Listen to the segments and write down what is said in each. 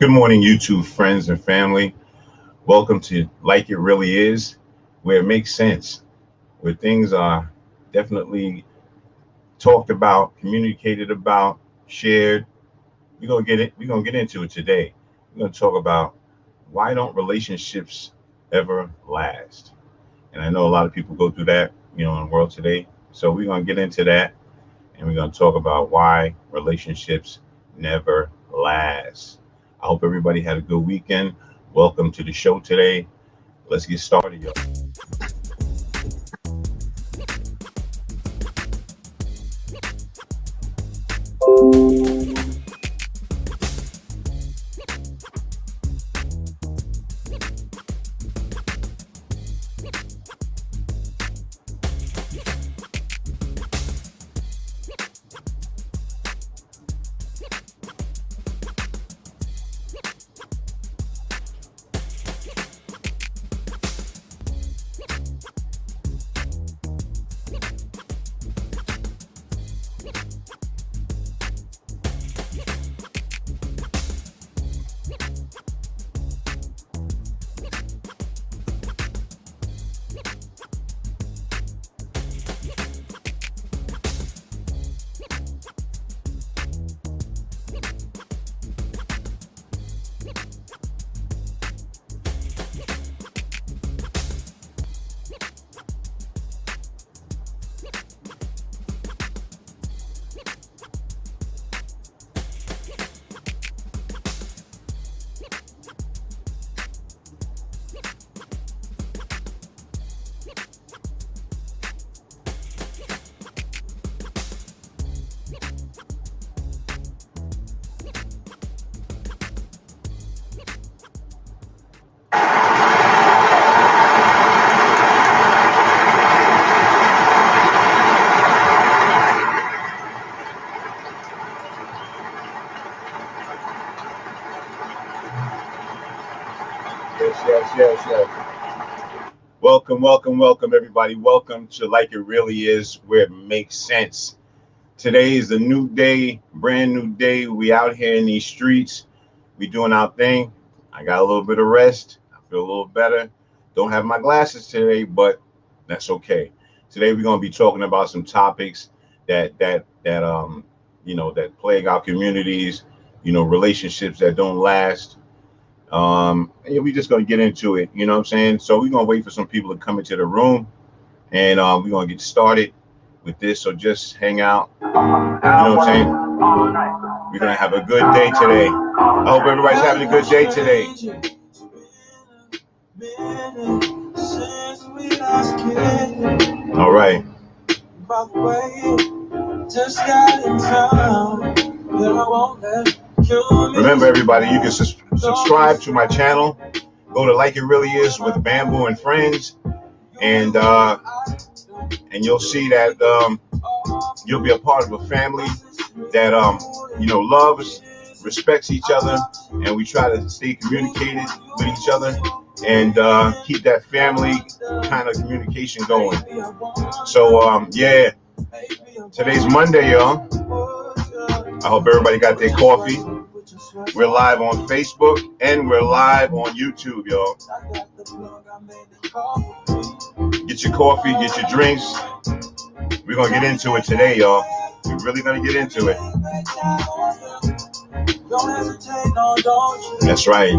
Good morning, YouTube friends and family. Welcome to Like It Really Is, where it makes sense, where things are definitely talked about, communicated about, shared. We're gonna get it. We're gonna get into it today. We're gonna talk about why don't relationships ever last? And I know a lot of people go through that, in the world today. So we're gonna get into that, and we're gonna talk about why relationships never last. I hope everybody had a good weekend. Welcome to the show today. Let's get started, y'all. Yes. Welcome, everybody. Welcome to Like It Really Is, where it makes sense. Today is a new day, brand new day. We out here in these streets. We doing our thing. I got a little bit of rest. I feel a little better. Don't have my glasses today, but that's okay. Today we're gonna be talking about some topics that plague our communities. Relationships that don't last. And we just gonna get into it. You know what I'm saying? So we're gonna wait for some people to come into the room, and we're gonna get started with this. So just hang out. You know what I'm saying? We're gonna have a good day today. I hope everybody's having a good day today. All right. Remember, everybody, you can subscribe to my channel. Go to Like It Really Is with Bamboo and Friends, and you'll see that you'll be a part of a family that loves, respects each other, and we try to stay communicated with each other and keep that family kind of communication going. So yeah, today's Monday, y'all. I hope everybody got their coffee. We're live on Facebook and we're live on YouTube, y'all. Get your coffee, get your drinks. We're gonna get into it today, y'all. We're really gonna get into it. That's right.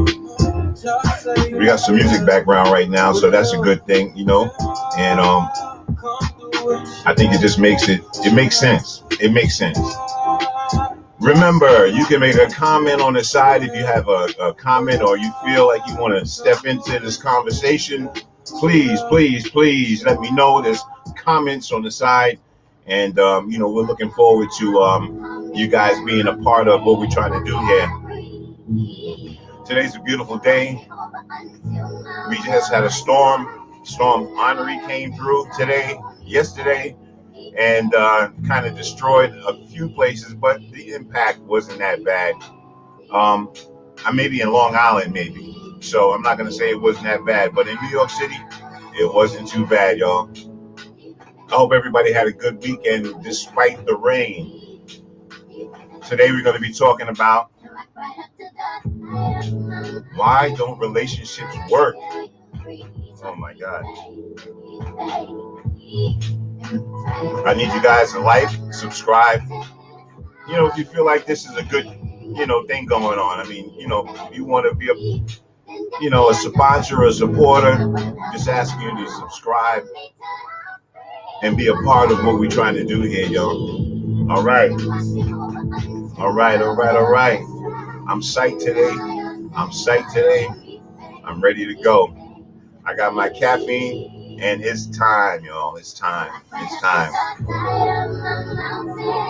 We got some music background right now, so that's a good thing, And I think it just makes sense. It makes sense. Remember, you can make a comment on the side if you have a comment or you feel like you want to step into this conversation. Please let me know. There's comments on the side, and we're looking forward to you guys being a part of what we're trying to do here. Today's a beautiful day. We just had a storm. Storm Henri came through yesterday, and kind of destroyed a few places, but the impact wasn't that bad. I may be in Long Island, maybe. So I'm not going to say it wasn't that bad, but in New York City, it wasn't too bad, y'all. I hope everybody had a good weekend despite the rain. Today we're going to be talking about Why don't relationships work? Oh my God. I need you guys to like, subscribe. You know, if you feel like this is a good, thing going on. I mean, if you want to be a sponsor or a supporter, just asking you to subscribe and be a part of what we're trying to do here, yo. All right. I'm psyched today. I'm ready to go. I got my caffeine, and it's time, y'all. It's time.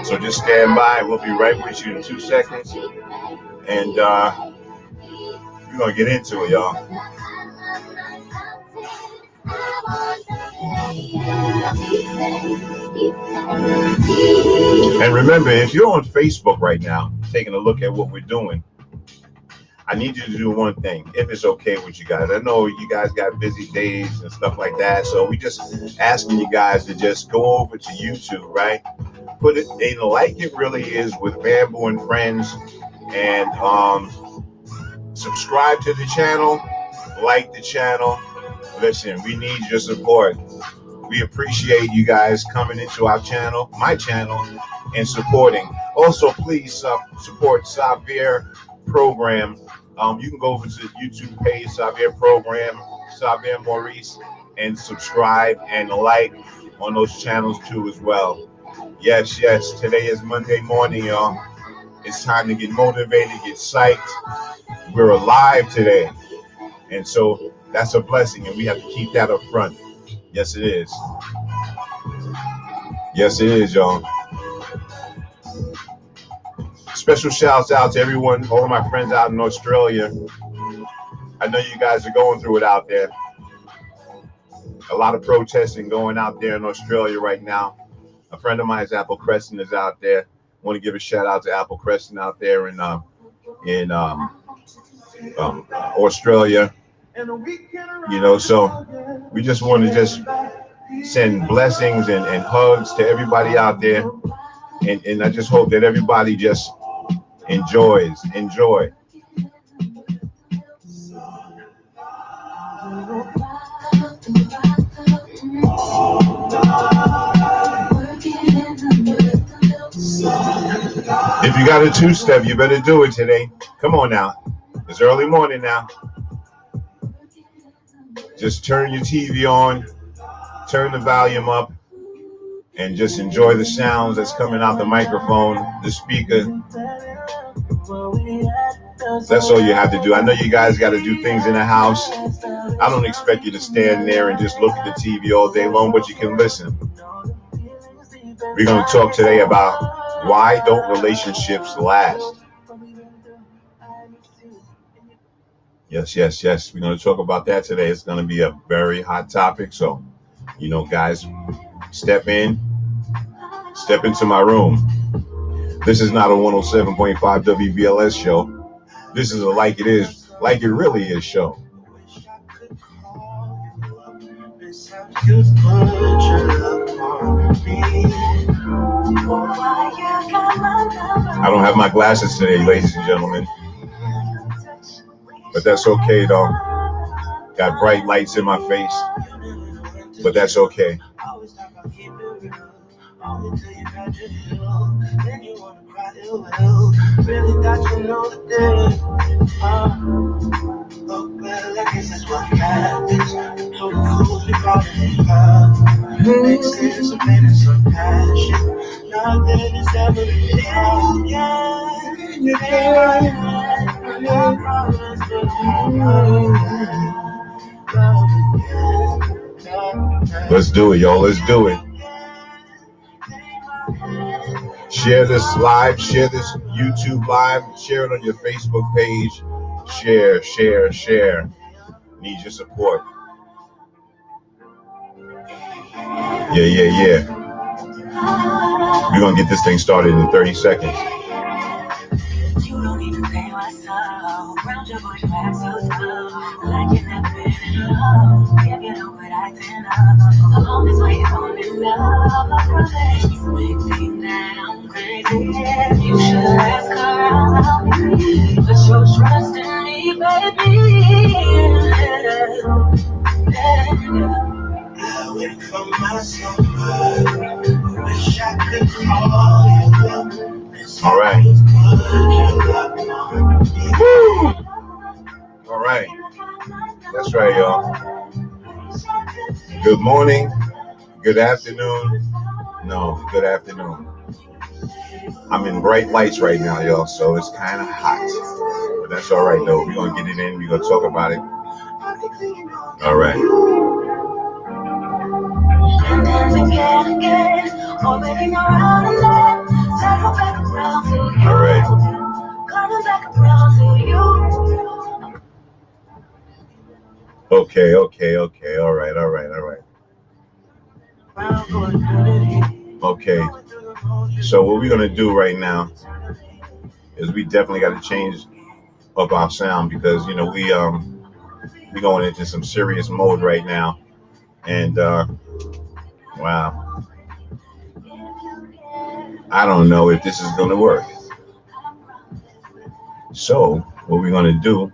So just stand by. We'll be right with you in 2 seconds. And we're going to get into it, y'all. And remember, if you're on Facebook right now, taking a look at what we're doing, I need you to do one thing, if it's okay with you guys. I know you guys got busy days and stuff like that, so we just asking you guys to just go over to YouTube, right? Put it in Like It Really Is with Bamboo and Friends, and subscribe to the channel, like the channel. Listen, we need your support. We appreciate you guys coming into our channel, my channel, and supporting. Also, please support Xavier Program. You can go over to the YouTube page, Xavier Program, Xavier Maurice, and subscribe and like on those channels too as well. Yes, today is Monday morning, y'all. It's time to get motivated, get psyched. We're alive today. And so that's a blessing, and we have to keep that up front. Yes, it is. Yes, it is, y'all. Special shouts out to everyone, all of my friends out in Australia. I know you guys are going through it out there. A lot of protesting going out there in Australia right now. A friend of mine's Apple Crescent is out there. Want to give a shout out to Apple Crescent out there in Australia. So we just want to just send blessings and hugs to everybody out there. And I just hope that everybody just enjoy. If you got a two-step, you better do it today. Come on now. It's early morning now. Just turn your TV on, turn the volume up, and just enjoy the sounds that's coming out the microphone, the speaker. That's all you have to do. I know you guys got to do things in the house. I don't expect you to stand there and just look at the TV all day long, but you can listen. We're going to talk today about why don't relationships last? Yes. We're going to talk about that today. It's going to be a very hot topic. So, guys, step into my room. This is not a 107.5 WBLS show. This is a Like It Really Is show. I don't have my glasses today, ladies and gentlemen. But that's okay, though. Got bright lights in my face. But that's okay. Let's do it, y'all. Let's do it. Share this live, share this YouTube live, share it on your Facebook page. Share. Need your support. Yeah. We're going to get this thing started in 30 seconds. You don't even say what's up. Round your bush back so slow. Like you never been in love. If you know what I turn up. I'm always waiting for me love. You make me that I'm crazy. You should ask her about me. But your Trust in me, baby. I went from my summer. Wish I could call you. All right. All right. That's right, y'all. Good morning. Good afternoon. No, good afternoon. I'm in bright lights right now, y'all, so it's kind of hot. But that's all right, though. We're going to get it in. We're going to talk about it. All right. All right. Okay. All right. Okay. So what we're going to do right now is we definitely got to change up our sound because, you know, we going into some serious mode right now. And, wow, I don't know if this is going to work. So what we're going to do,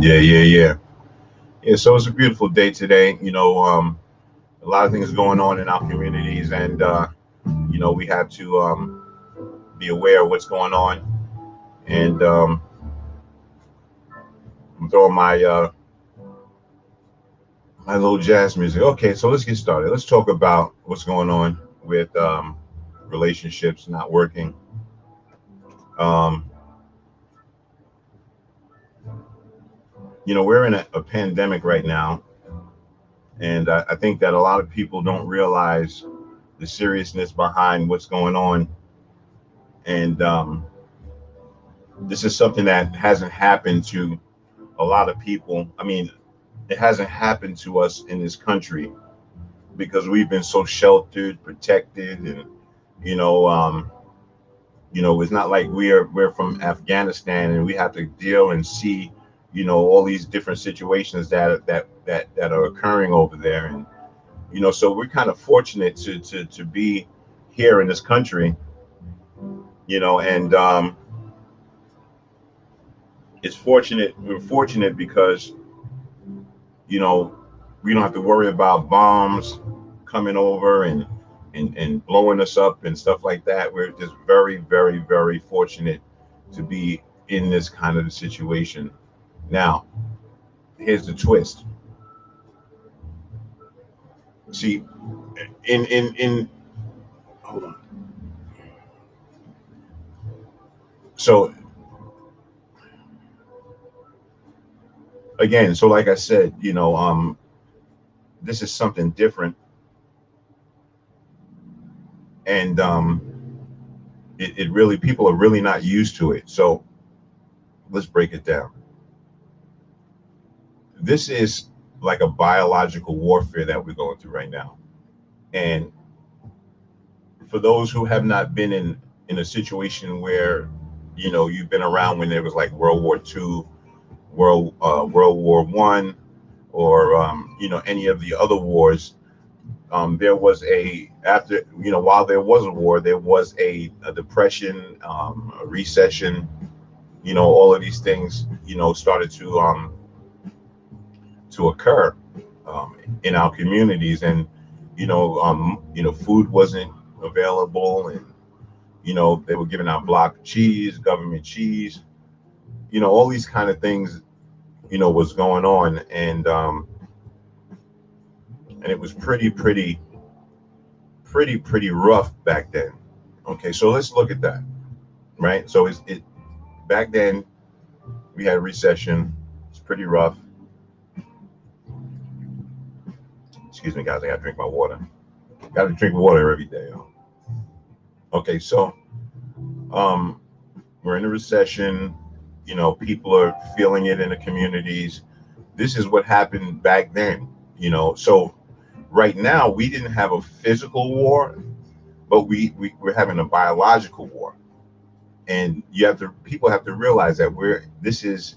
yeah. So it's a beautiful day today. You know, a lot of things going on in our communities, and you know, we have to be aware of what's going on. And I'm throwing my little jazz music. Okay, so let's get started. Let's talk about what's going on with relationships not working. Um, you know, we're in a pandemic right now, and I think that a lot of people don't realize the seriousness behind what's going on. And this is something that hasn't happened to a lot of people. I mean, it hasn't happened to us in this country because we've been so sheltered, protected, and you know, it's not like we're from Afghanistan and we have to deal and see, you know, all these different situations that are occurring over there. And you know, so we're kind of fortunate to be here in this country, you know, and we're fortunate because, you know, we don't have to worry about bombs coming over and blowing us up and stuff like that. We're just very, very, very fortunate to be in this kind of a situation. Now, here's the twist. See, in hold on. So again, so like I said, you know, this is something different, and it really, people are really not used to it. So let's break it down. This is like a biological warfare that we're going through right now. And for those who have not been in a situation where, you know, you've been around when there was like World War II, World War One, or you know, any of the other wars, there was after, you know, while there was a war, there was a depression, a recession. You know, all of these things, you know, started to occur in our communities, and you know, food wasn't available, and you know, they were giving out block cheese, government cheese, you know, all these kind of things, you know, was going on, and it was pretty rough back then. Okay, so let's look at that, right? So it back then we had a recession. It's pretty rough. Excuse me, guys. I gotta drink my water. Gotta drink water every day. Okay, so we're in a recession. You know, people are feeling it in the communities. This is what happened back then. You know, so right now we didn't have a physical war, but we're having a biological war. and people have to realize that this is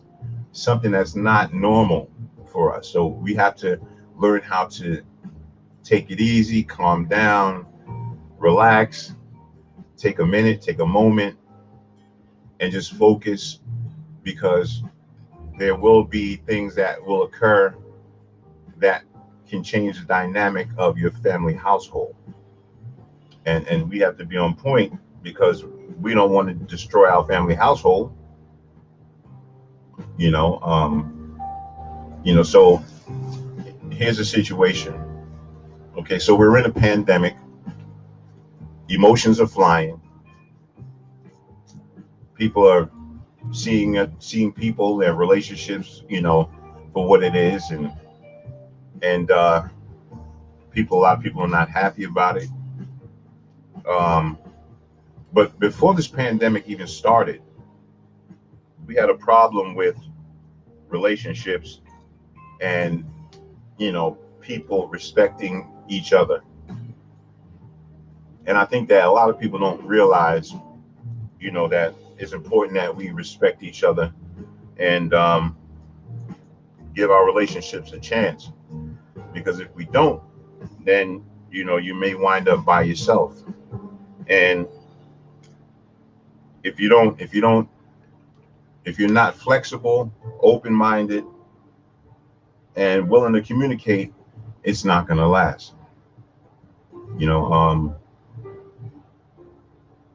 something that's not normal for us. So we have to learn how to take it easy, calm down, relax, take a minute, take a moment, and just focus, because there will be things that will occur that can change the dynamic of your family household. And we have to be on point, because we don't want to destroy our family household. You know, so here's the situation. Okay, so we're in a pandemic. Emotions are flying. People are seeing people, their relationships, for what it is, and a lot of people are not happy about it. But before this pandemic even started, we had a problem with relationships and people respecting each other. And I think that a lot of people don't realize, that it's important that we respect each other and give our relationships a chance. Because if we don't, then you may wind up by yourself. And if you're not flexible, open-minded, and willing to communicate, it's not going to last.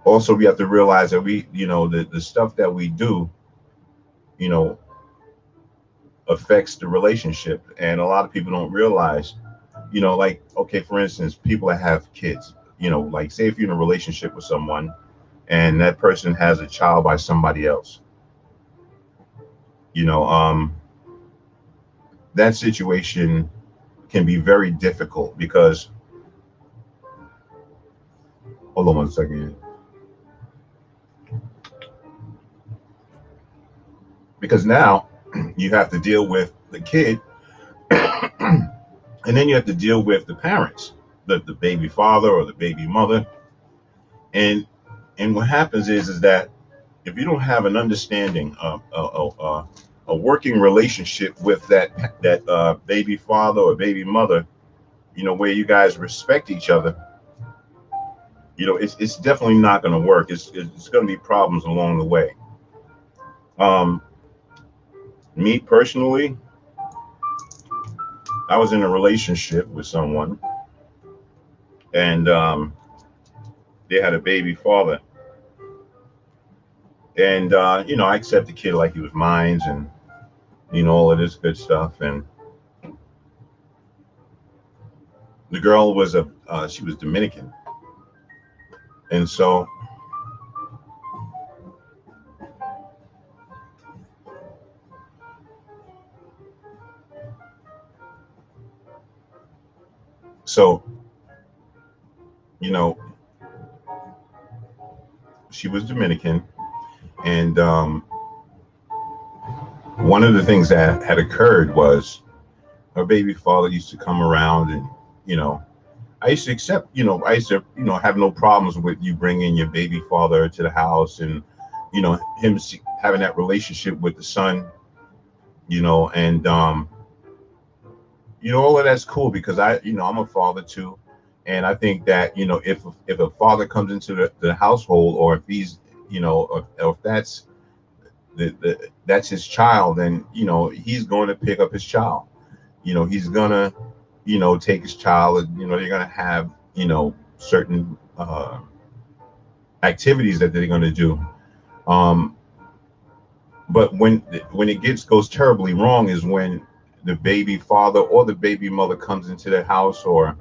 Also, we have to realize that the stuff that we do, affects the relationship. And a lot of people don't realize, like, okay, for instance, people that have kids, like, say if you're in a relationship with someone and that person has a child by somebody else, that situation can be very difficult, because, hold on one second. Because now you have to deal with the kid, and then you have to deal with the parents, the baby father or the baby mother. And what happens is that if you don't have an understanding of a working relationship with that baby father or baby mother, where you guys respect each other, it's definitely not going to work. It's going to be problems along the way. Me personally, I was in a relationship with someone, and they had a baby father. And I accepted the kid like he was mine, and all of this good stuff. And the girl was she was Dominican, and so she was Dominican, and one of the things that had occurred was her baby father used to come around, and I used to accept, I used to, have no problems with you bringing your baby father to the house, and him having that relationship with the son, and all of that's cool, because I'm a father too. And I think that, if a father comes into the household, or if he's, or if that's that's his child, then, he's going to pick up his child. He's going to, take his child, and, they're going to have, certain activities that they're going to do. But when it goes terribly wrong is when the baby father or the baby mother comes into the house, or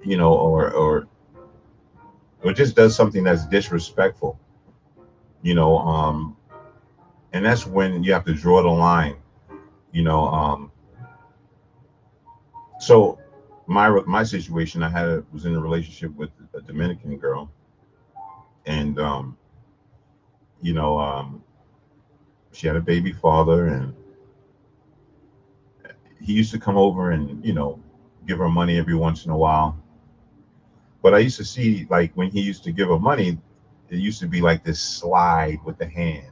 or just does something that's disrespectful, and that's when you have to draw the line, so my situation, was in a relationship with a Dominican girl, and you know she had a baby father, and he used to come over and give her money every once in a while. But I used to see, like, when he used to give her money, it used to be like this slide with the hand,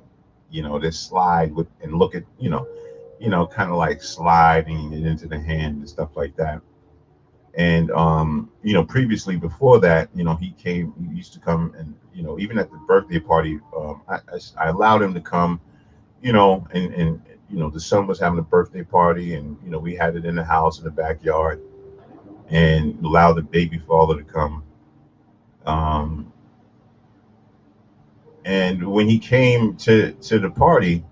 this slide with, and look at, kind of like sliding it into the hand and stuff like that. And previously before that, he used to come, and even at the birthday party, I allowed him to come, and the son was having a birthday party, and we had it in the house in the backyard, and allowed the baby father to come. Um, and when he came to the party,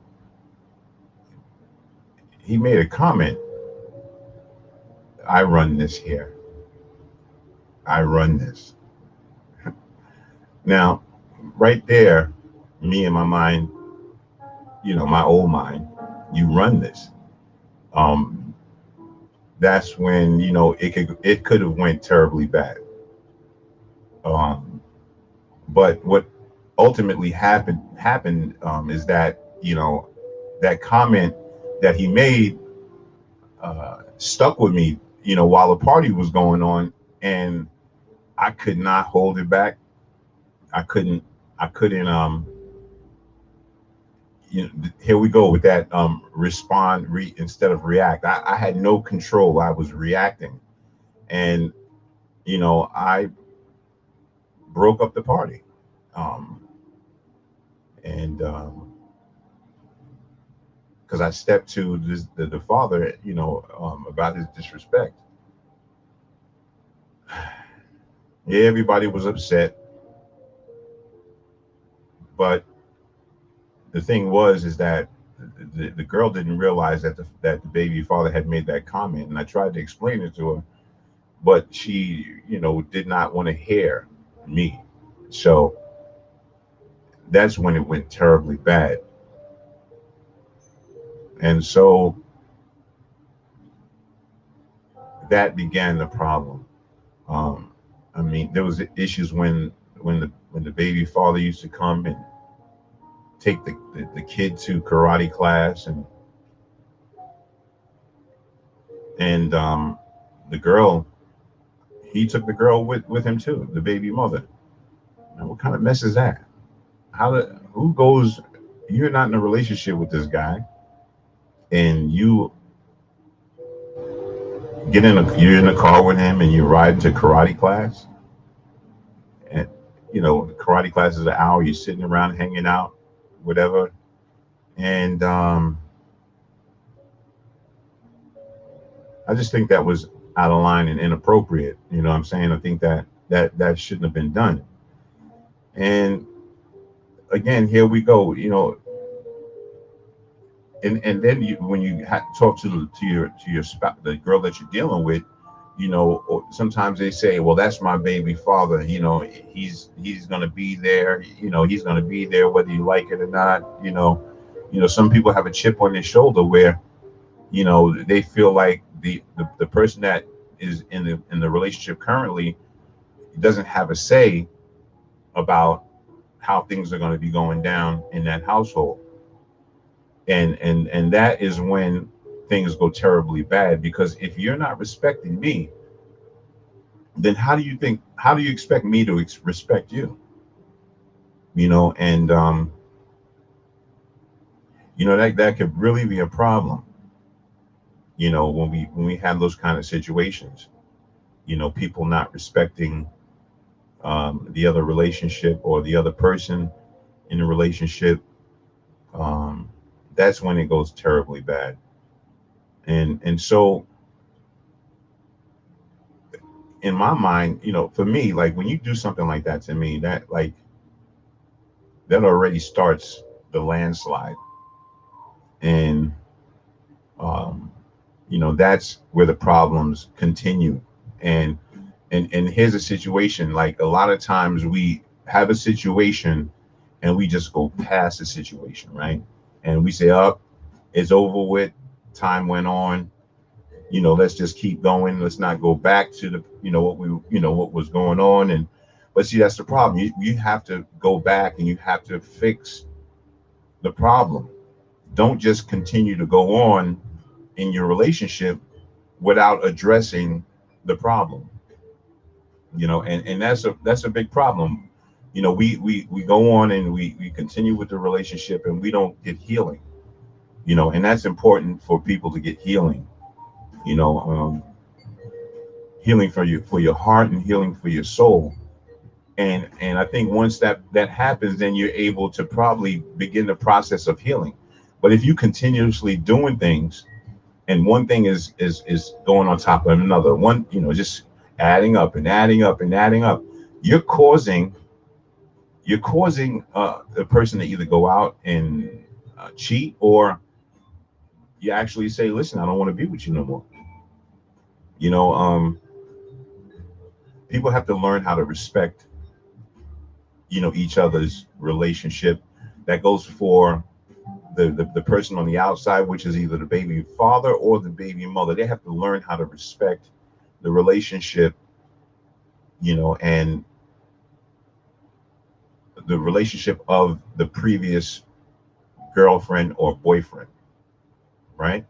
he made a comment. I run this here. I run this. Now, right there, me in my mind, my old mind, you run this. Um, that's when it could have went terribly bad. Um, but what ultimately happened is that that comment that he made stuck with me, while the party was going on, and I could not hold it back. I couldn't. I couldn't. Here we go with that. Respond instead of react. I had no control. I was reacting, and I broke up the party. Um, and because I stepped to the father, about his disrespect. Yeah, everybody was upset, but the thing was is that the girl didn't realize that the baby father had made that comment, and I tried to explain it to her, but she, did not want to hear me. So that's when it went terribly bad. And so that began the problem. I mean, there was issues when the baby father used to come and take the kid to karate class, and the girl, he took the girl with him too, the baby mother. Now, what kind of mess is that? Who goes? You're not in a relationship with this guy, and you're in a car with him, and you ride to karate class, and karate class is an hour. You're sitting around hanging out, whatever, and I just think that was out of line and inappropriate. You know what I'm saying? I think that shouldn't have been done. And again, here we go. And then when you talk to your spouse, the girl that you're dealing with, or sometimes they say, well, that's my baby father. He's gonna be there. He's gonna be there whether you like it or not. Some people have a chip on their shoulder where they feel like the person that is in the relationship currently doesn't have a say about how things are going to be going down in that household, and that is when things go terribly bad, because if you're not respecting me, then how do you expect me to respect you? And that could really be a problem, when we have those kind of situations, people not respecting the other relationship or the other person in the relationship. um, that's when it goes terribly bad. And so in my mind, for me, like when you do something like that to me, that already starts the landslide. And um, that's where the problems continue. And and and here's a situation, like a lot of times we have a situation and we just go past the situation, right? And we say, oh, it's over with, time went on, let's just keep going, let's not go back to the what was going on. And but see, that's the problem. You have to go back and you have to fix the problem. Don't just continue to go on in your relationship without addressing the problem. And that's a big problem. You know, we go on and we continue with the relationship and we don't get healing. You know, and that's important for people to get healing. You know, healing for your heart and healing for your soul. And I think once that happens, then you're able to probably begin the process of healing. But if you continuously doing things, and one thing is going on top of another, one, you know, just adding up and adding up and adding up, you're causing the person to either go out and cheat, or you actually say, listen, I don't want to be with you no more. You know, people have to learn how to respect, you know, each other's relationship. That goes for the person on the outside, which is either the baby father or the baby mother. They have to learn how to respect the relationship, you know, and the relationship of the previous girlfriend or boyfriend, right?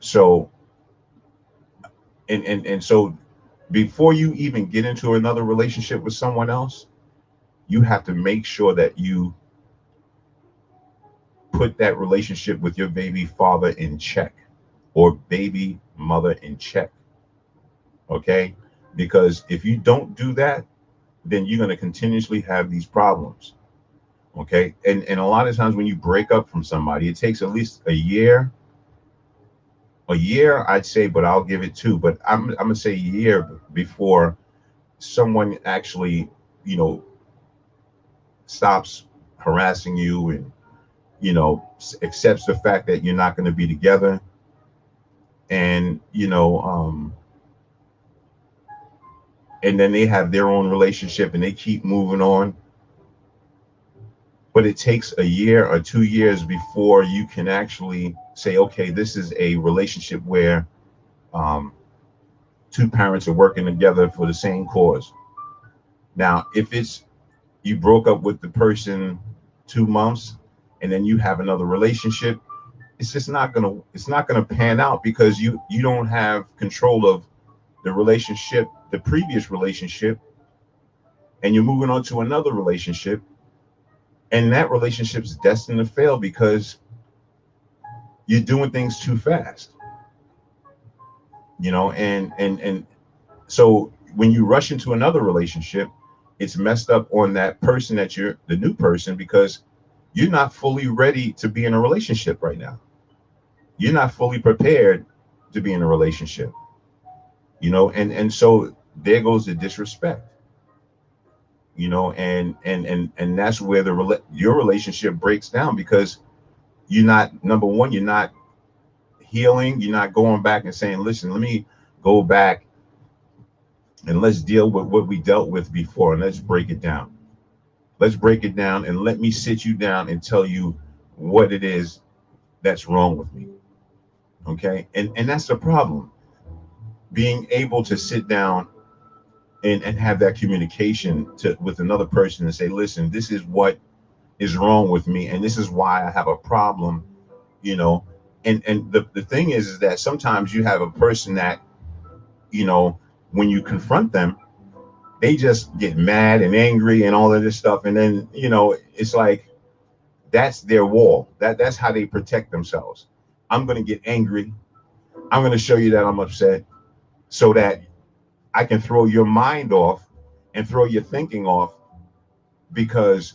So and so before you even get into another relationship with someone else, you have to make sure that you put that relationship with your baby father in check, or baby mother in check. Okay, because if you don't do that, then you're going to continuously have these problems. Okay, and a lot of times when you break up from somebody, it takes at least a year I'd say, but I'll give it two, but I'm gonna say a year before someone actually, you know, stops harassing you, and you know, accepts the fact that you're not going to be together, and you know, and then they have their own relationship and they keep moving on. But it takes a year or 2 years before you can actually say, okay, this is a relationship where um, two parents are working together for the same cause. Now, if it's you broke up with the person 2 months and then you have another relationship, it's not gonna pan out, because you don't have control of the relationship, the previous relationship, and you're moving on to another relationship, and that relationship's destined to fail because you're doing things too fast. You know, and so when you rush into another relationship, it's messed up on that person, that you're the new person, because you're not fully ready to be in a relationship right now. You're not fully prepared to be in a relationship. You know, and so there goes the disrespect. You know, and that's where your relationship breaks down, because you're not, number one, you're not healing. You're not going back and saying, listen, let me go back and let's deal with what we dealt with before, and let's break it down. Let's break it down, and let me sit you down and tell you what it is that's wrong with me. Okay, and that's the problem. Being able to sit down and have that communication with another person and say, listen, this is what is wrong with me, and this is why I have a problem. You know, and the thing is that sometimes you have a person that, you know, when you confront them, they just get mad and angry and all of this stuff, and then, you know, it's like that's their wall. That's how they protect themselves. I'm going to get angry. I'm going to show you that I'm upset, so that I can throw your mind off and throw your thinking off, because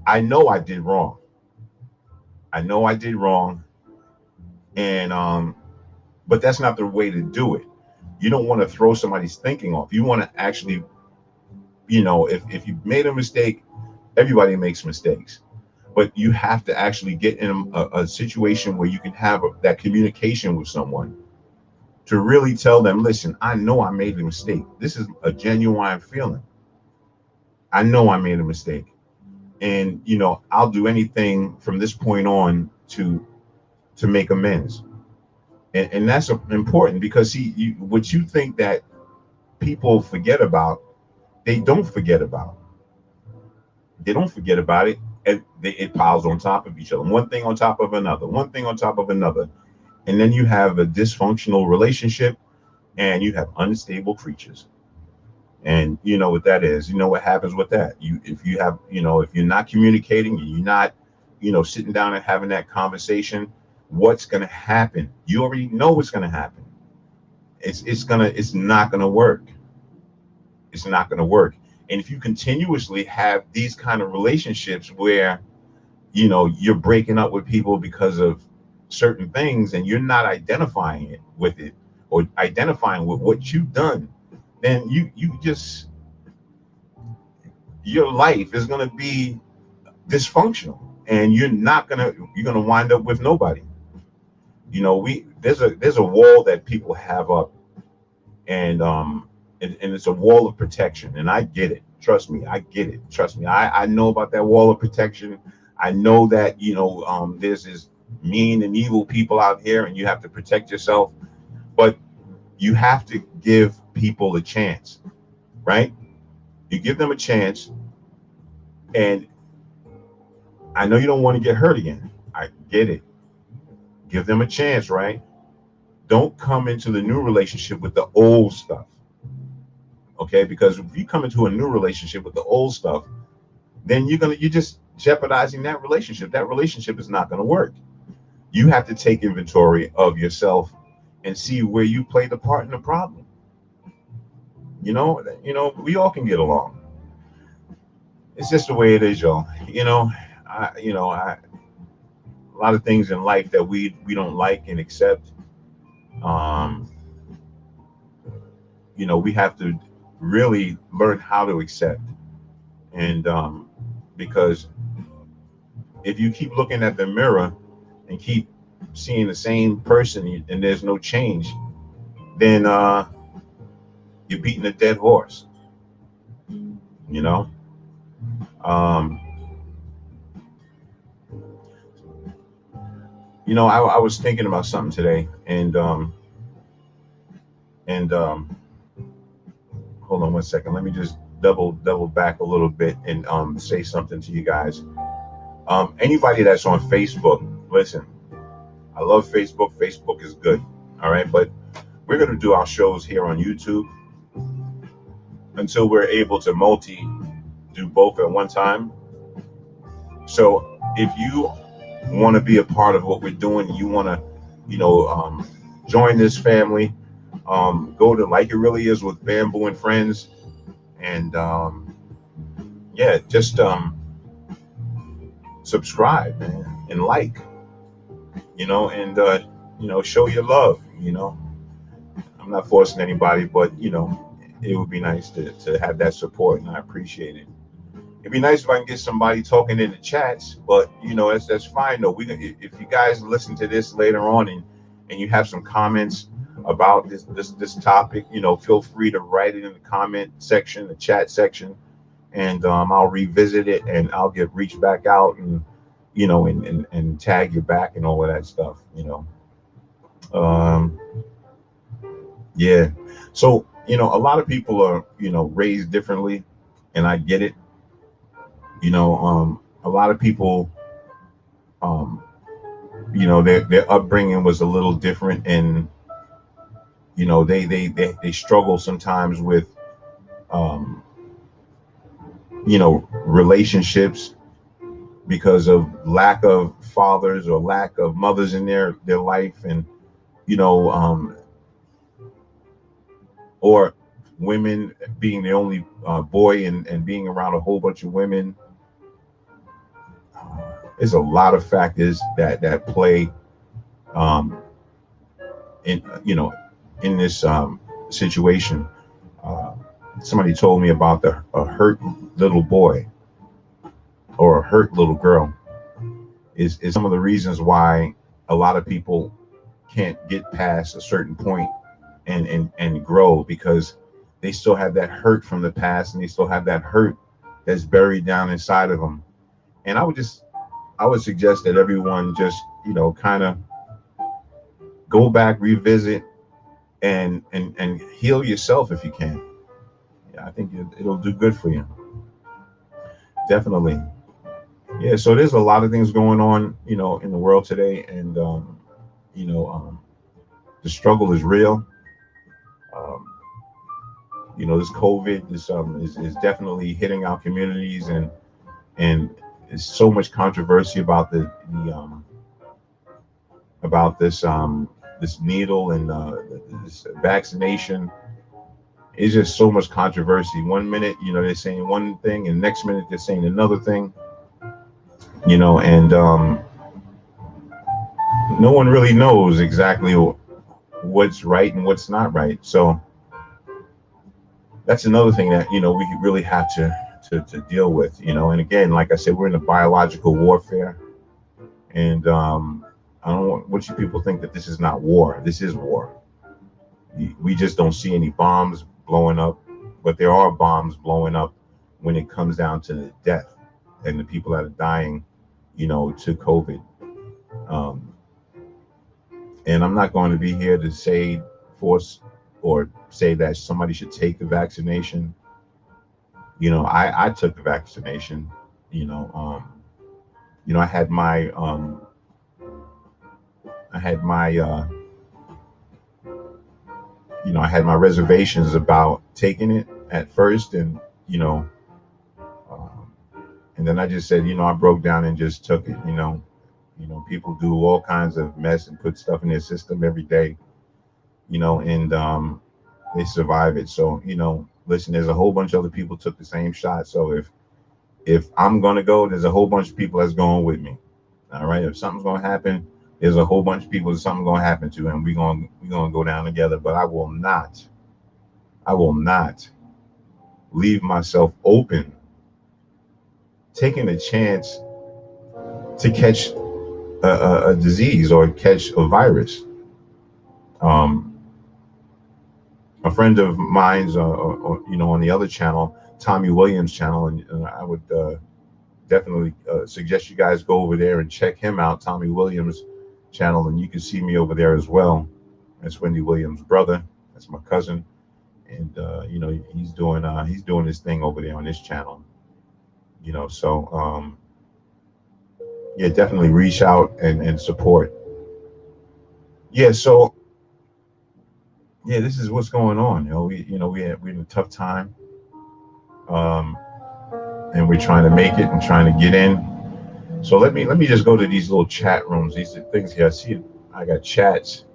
I know I did wrong. I know I did wrong, and but that's not the way to do it. You don't want to throw somebody's thinking off. You want to actually, you know, if you made a mistake, everybody makes mistakes, but you have to actually get in a situation where you can have that communication with someone to really tell them, listen, I know I made a mistake. This is a genuine feeling. I know I made a mistake, and you know, I'll do anything from this point on to make amends. And that's important, because see, what you think that people forget about, they don't forget about. They don't forget about it, and it piles on top of each other, one thing on top of another, one thing on top of another, and then you have a dysfunctional relationship, and you have unstable creatures. And you know what that is. You know what happens with that. If you have, if you're not communicating, you're not, sitting down and having that conversation, what's going to happen? You already know what's going to happen. It's not going to work. It's not going to work. And if you continuously have these kind of relationships where, you're breaking up with people because of certain things and you're not identifying it with it or identifying with what you've done, then you just, your life is going to be dysfunctional, and you're going to wind up with nobody. We there's a wall that people have up, and and it's a wall of protection, and I get it. Trust me, I get it. Trust me, I know about that wall of protection. I know that there's this mean and evil people out here, and you have to protect yourself, but you have to give people a chance, right? You give them a chance, and I know you don't want to get hurt again. I get it. Give them a chance, right? Don't come into the new relationship with the old stuff. Okay, because if you come into a new relationship with the old stuff, then you're just jeopardizing that relationship. That relationship is not going to work. You have to take inventory of yourself and see where you play the part in the problem. We all can get along. It's just the way it is, y'all. A lot of things in life that we don't like and accept. Um, we have to really learn how to accept, and because if you keep looking at the mirror and keep seeing the same person and there's no change, then you're beating a dead horse. you know um I was thinking about something today, and hold on one second. Let me just double back a little bit and say something to you guys. Anybody that's on Facebook, listen, I love Facebook. Facebook is good. All right, but we're going to do our shows here on YouTube until we're able to do both at one time. So if you want to be a part of what we're doing, you want to, join this family, go to Like It Really Is with Bamboo and Friends, and yeah, just subscribe, man, and like, and show your love. I'm not forcing anybody, but it would be nice to have that support, and I appreciate it. It'd be nice if I can get somebody talking in the chats, but that's fine though. If you guys listen to this later on and you have some comments about this topic, feel free to write it in the comment section, the chat section, and I'll revisit it, and I'll reach back out and and tag you back and all of that stuff. Um, yeah. So a lot of people are raised differently, and I get it. A lot of people, their upbringing was a little different, and they struggle sometimes with um, relationships because of lack of fathers or lack of mothers in their life, and you know or women being the only boy and being around a whole bunch of women. There's a lot of factors that play um, in in this situation. Uh, Somebody told me about a hurt little boy or a hurt little girl is some of the reasons why a lot of people can't get past a certain point and grow, because they still have that hurt from the past, and they still have that hurt that's buried down inside of them. And I would suggest that everyone just kind of go back, revisit, and heal yourself if you can. Yeah, I think it'll do good for you. Definitely. Yeah. So there's a lot of things going on, in the world today, and you know, um, the struggle is real. Um, This COVID is definitely hitting our communities, and there's so much controversy about the about this needle and this vaccination. It's just so much controversy. One minute, they're saying one thing, and next minute they're saying another thing. And no one really knows exactly what's right and what's not right. So that's another thing that we really have to deal with. And again, like I said, we're in a biological warfare, and I don't want you people think that this is not war. This is war. We just don't see any bombs blowing up, but there are bombs blowing up when it comes down to the death and the people that are dying, to COVID. Um, and I'm not going to be here to force or say that somebody should take the vaccination. I took the vaccination. You know, I had my I had my I had my reservations about taking it at first, and um, and then I just said, I broke down and just took it. People do all kinds of mess and put stuff in their system every day, and they survive it. So, listen, there's a whole bunch of other people took the same shot. So if I'm gonna go, there's a whole bunch of people that's going with me. All right. If something's gonna happen, there's a whole bunch of people that something's gonna happen to, and we're gonna go down together. But I will not leave myself open, taking a chance to catch a disease or catch a virus. Um, a friend of mine's, on the other channel, Tommy Williams channel, and I would definitely suggest you guys go over there and check him out, Tommy Williams channel, and you can see me over there as well. That's Wendy Williams' brother. That's my cousin, and he's doing his thing over there on this channel. So yeah, definitely reach out and support. Yeah, so yeah, this is what's going on. We're in a tough time, um, and we're trying to make it and trying to get in. So let me just go to these little chat rooms. These are things here. I see I got chats,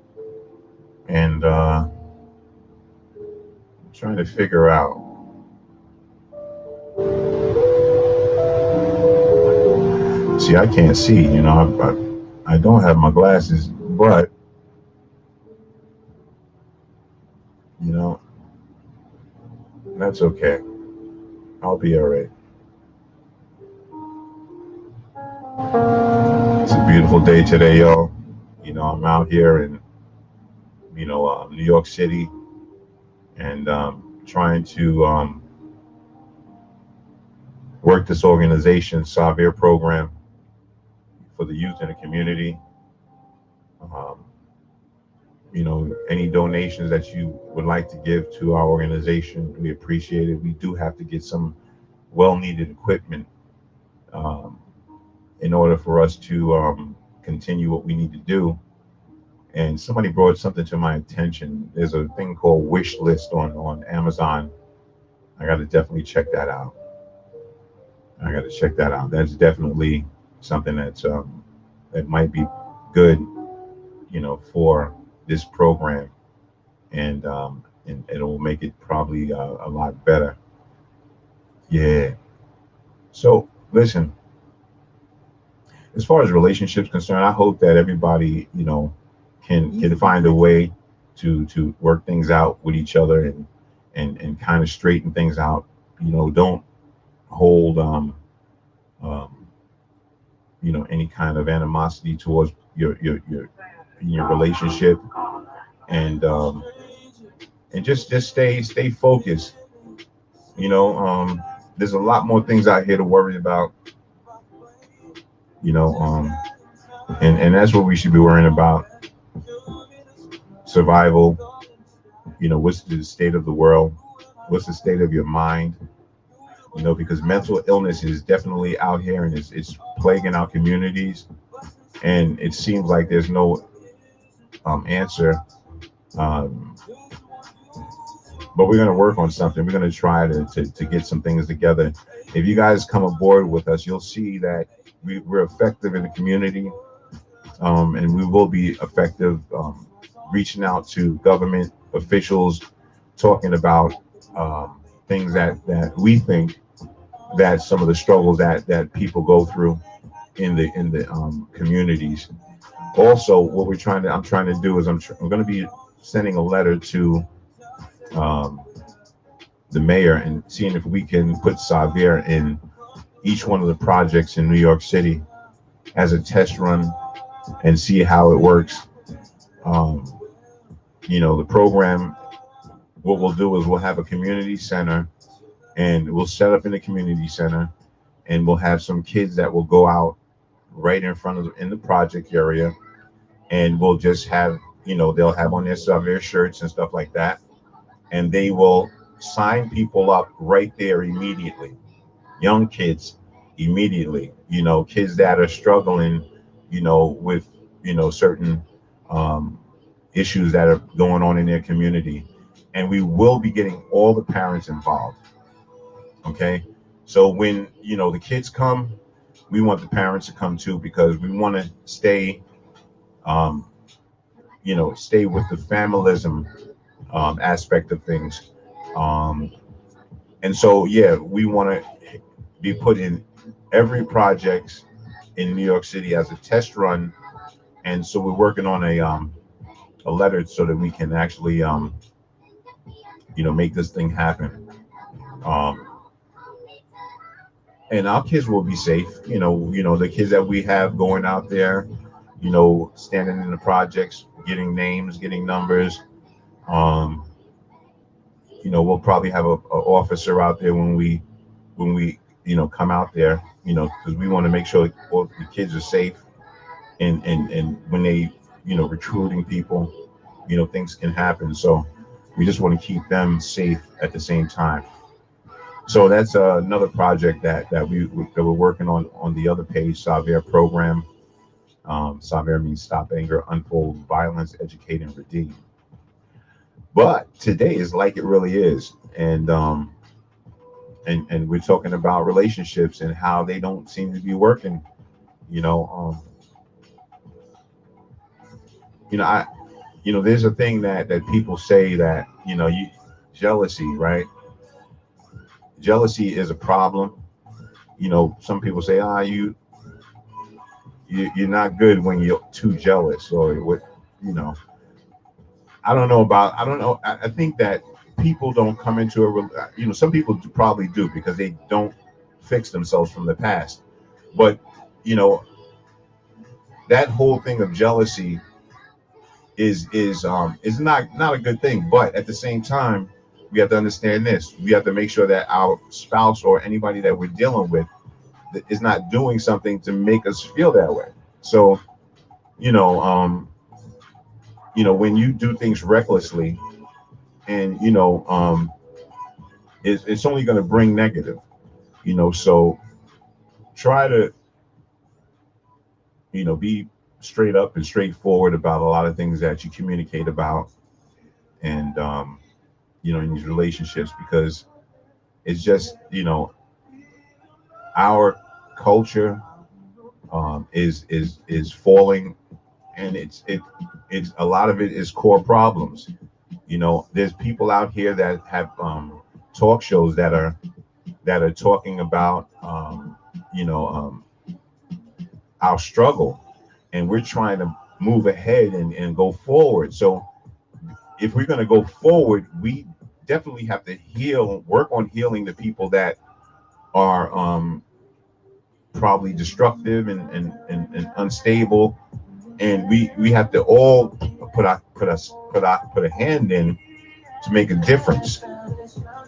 and I'm trying to figure out. See, I can't see. I don't have my glasses, but you know that's okay. I'll be all right. It's a beautiful day today, y'all. I'm out here in New York City, and trying to work this organization, Savir program, for the youth in the community. Um, any donations that you would like to give to our organization, we appreciate it. We do have to get some well-needed equipment um, in order for us to continue what we need to do. And somebody brought something to my attention. There's a thing called wish list on Amazon. I got to definitely check that out. That's definitely something that might be good, for this program, and it will make it probably a lot better. Yeah. So listen, as far as relationships concerned, I hope that everybody, can find a way to work things out with each other, and kind of straighten things out. Don't hold um, any kind of animosity towards your relationship, and just stay focused. There's a lot more things out here to worry about. you know um and that's what we should be worrying about: survival. What's the state of the world, what's the state of your mind, because mental illness is definitely out here, and it's plaguing our communities, and it seems like there's no answer um, but we're going to work on something. We're going to try to get some things together. If you guys come aboard with us, you'll see that we're effective in the community, and we will be effective reaching out to government officials, talking about things that we think that some of the struggles that people go through in the communities. Also, what I'm trying to do is I'm going to be sending a letter to um, the mayor and seeing if we can put Xavier in each one of the projects in New York City as a test run and see how it works. Um, the program, what we'll do is we'll have a community center, and we'll set up in the community center, and we'll have some kids that will go out right in front of in the project area, and we'll just have, they'll have on their shirts and stuff like that, and they will sign people up right there immediately. Young kids immediately, kids that are struggling, with, certain um, issues that are going on in their community. And we will be getting all the parents involved. Okay. So when, the kids come, we want the parents to come too, because we want to stay, um, stay with the familism aspect of things. Um, and so, yeah, we want to be put in every project in New York City as a test run. And so we're working on a letter so that we can actually, make this thing happen. Um, and our kids will be safe. The kids that we have going out there, standing in the projects, getting names, getting numbers. Um, we'll probably have a officer out there when we come out there, because we want to make sure all the kids are safe, and when they, recruiting people, things can happen. So we just want to keep them safe at the same time. So that's another project that we're working on the other page, Xavier program. Xavier means stop anger, unfold violence, educate, and redeem. But today is like it really is, and we're talking about relationships and how they don't seem to be working. You know, I, there's a thing that people say that jealousy, right? Jealousy is a problem. Some people say, you're not good when you're too jealous, or what, you know. I don't know. I think that people don't come into some people probably do because they don't fix themselves from the past. But, you know, that whole thing of jealousy is not a good thing. But at the same time, we have to understand this. We have to make sure that our spouse or anybody that we're dealing with is not doing something to make us feel that way. So, you know, when you do things recklessly, and it's only going to bring negative. So try to be straight up and straightforward about a lot of things that you communicate about, and in these relationships, because it's just our culture is falling, and it's a lot of it is core problems. There's people out here that have talk shows that are talking about our struggle, and we're trying to move ahead and go forward. So if we're going to go forward, we definitely have to work on healing the people that are probably destructive and unstable, and we have to all put a hand in to make a difference,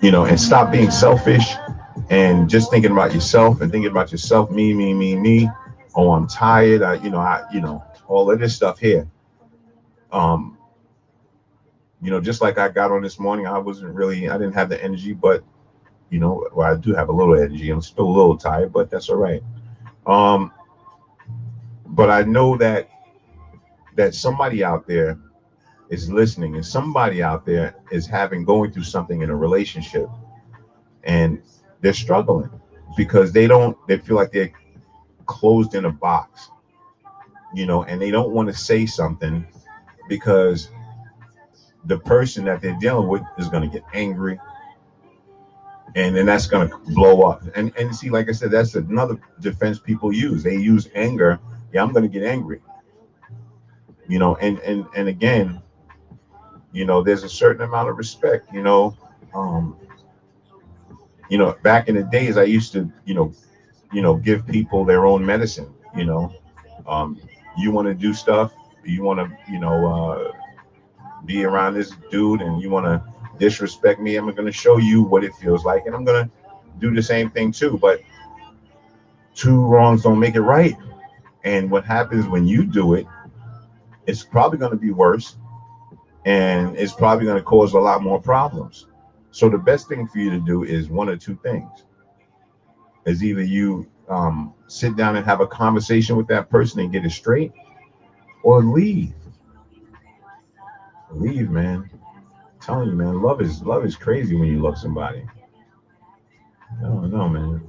and stop being selfish and just thinking about yourself and thinking about yourself, me. Oh, I'm tired. All of this stuff here. Just like I got on this morning, I didn't have the energy, but well, I do have a little energy. I'm still a little tired, but that's all right. But I know that somebody out there is listening, and somebody out there is going through something in a relationship, and they're struggling because they feel like they're closed in a box, and they don't want to say something because the person that they're dealing with is going to get angry, and then that's going to blow up. And see, like I said, that's another defense people use. They use anger. Yeah, I'm going to get angry. And again, there's a certain amount of respect. Um, back in the days, I used to, give people their own medicine. Um, you want to do stuff. You want to, be around this dude, and you want to disrespect me. I'm going to show you what it feels like, and I'm going to do the same thing too. But two wrongs don't make it right. And what happens when you do it, it's probably going to be worse, and it's probably going to cause a lot more problems. So the best thing for you to do is one or two things. Is either you sit down and have a conversation with that person and get it straight, or leave. Leave, man. I'm telling you, man, love is crazy when you love somebody. I don't know, man.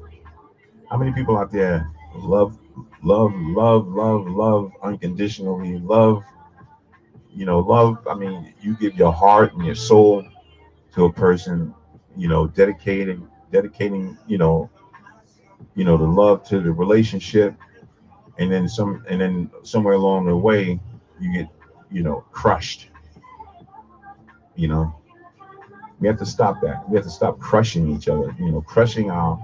How many people out there love unconditionally, love, love. I mean, you give your heart and your soul to a person, dedicating, the love to the relationship, and then somewhere along the way you get, crushed. We have to stop that. We have to stop crushing each other, crushing our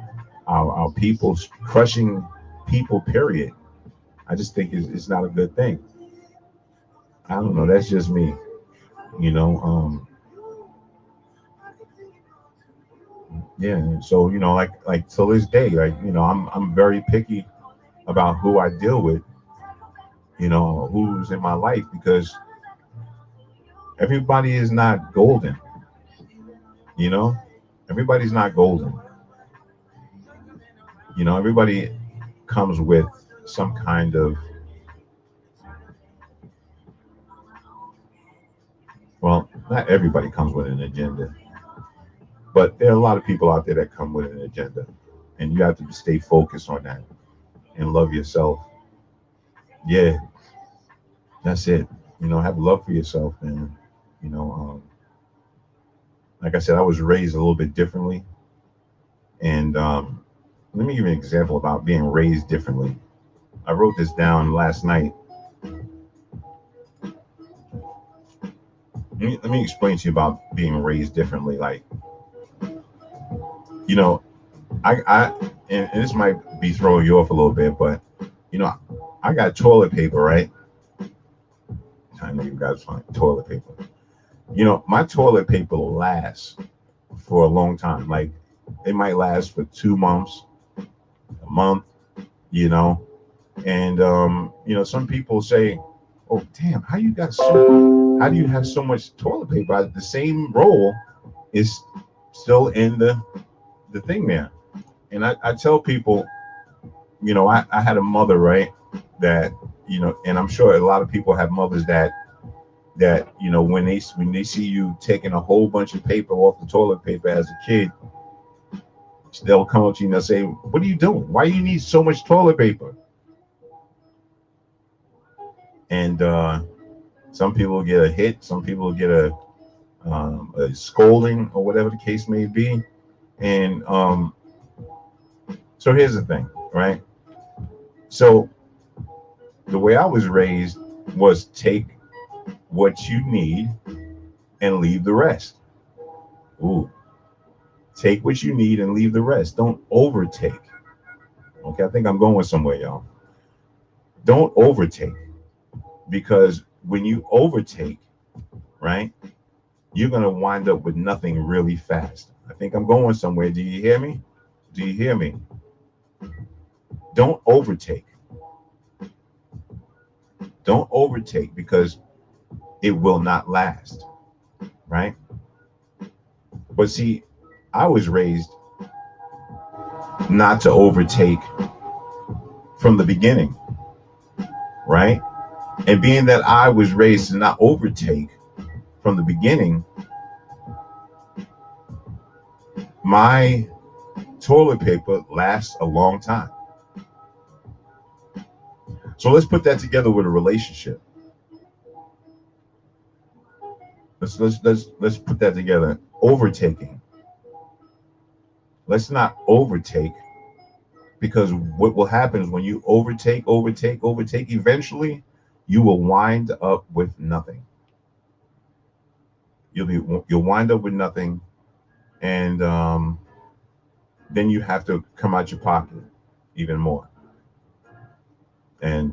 people, crushing people, period. I just think it's not a good thing. I don't know. That's just me. You know. Yeah. So like till this day, like I'm very picky about who I deal with. Who's in my life, because everybody is not golden. Everybody's not golden. Everybody comes with some kind of, well, not everybody comes with an agenda, but there are a lot of people out there that come with an agenda, and you have to stay focused on that and love yourself. Yeah, that's it. Have love for yourself, man. Like I said, I was raised a little bit differently, and let me give you an example about being raised differently. I wrote this down last night. Let me explain to you about being raised differently. Like, I and this might be throwing you off a little bit, but I got toilet paper, right? I know you guys find toilet paper. My toilet paper lasts for a long time. Like, it might last for 2 months, a month, and some people say, "Oh, damn, how do you have so much toilet paper? The same roll is still in the thing there." And I tell people, I had a mother, right, that, and I'm sure a lot of people have mothers that when they see you taking a whole bunch of paper off the toilet paper as a kid, they'll come up to you and they'll say, "What are you doing? Why do you need so much toilet paper?" And some people get a hit, some people get a scolding, or whatever the case may be. And so here's the thing, right? So the way I was raised was take what you need and leave the rest. Ooh. Take what you need and leave the rest. Don't overtake. Okay, I think I'm going somewhere, y'all. Don't overtake, because when you overtake, right, you're going to wind up with nothing really fast. I think I'm going somewhere. Do you hear me? Do you hear me? Don't overtake. Don't overtake, because it will not last, right? But see, I was raised not to overtake from the beginning, right? And being that I was raised to not overtake, from the beginning, my toilet paper lasts a long time. So let's put that together with a relationship. Let's put that together. Overtaking. Let's not overtake, because what will happen is when you overtake, eventually you will wind up with nothing. You'll wind up with nothing, and then you have to come out your pocket even more. And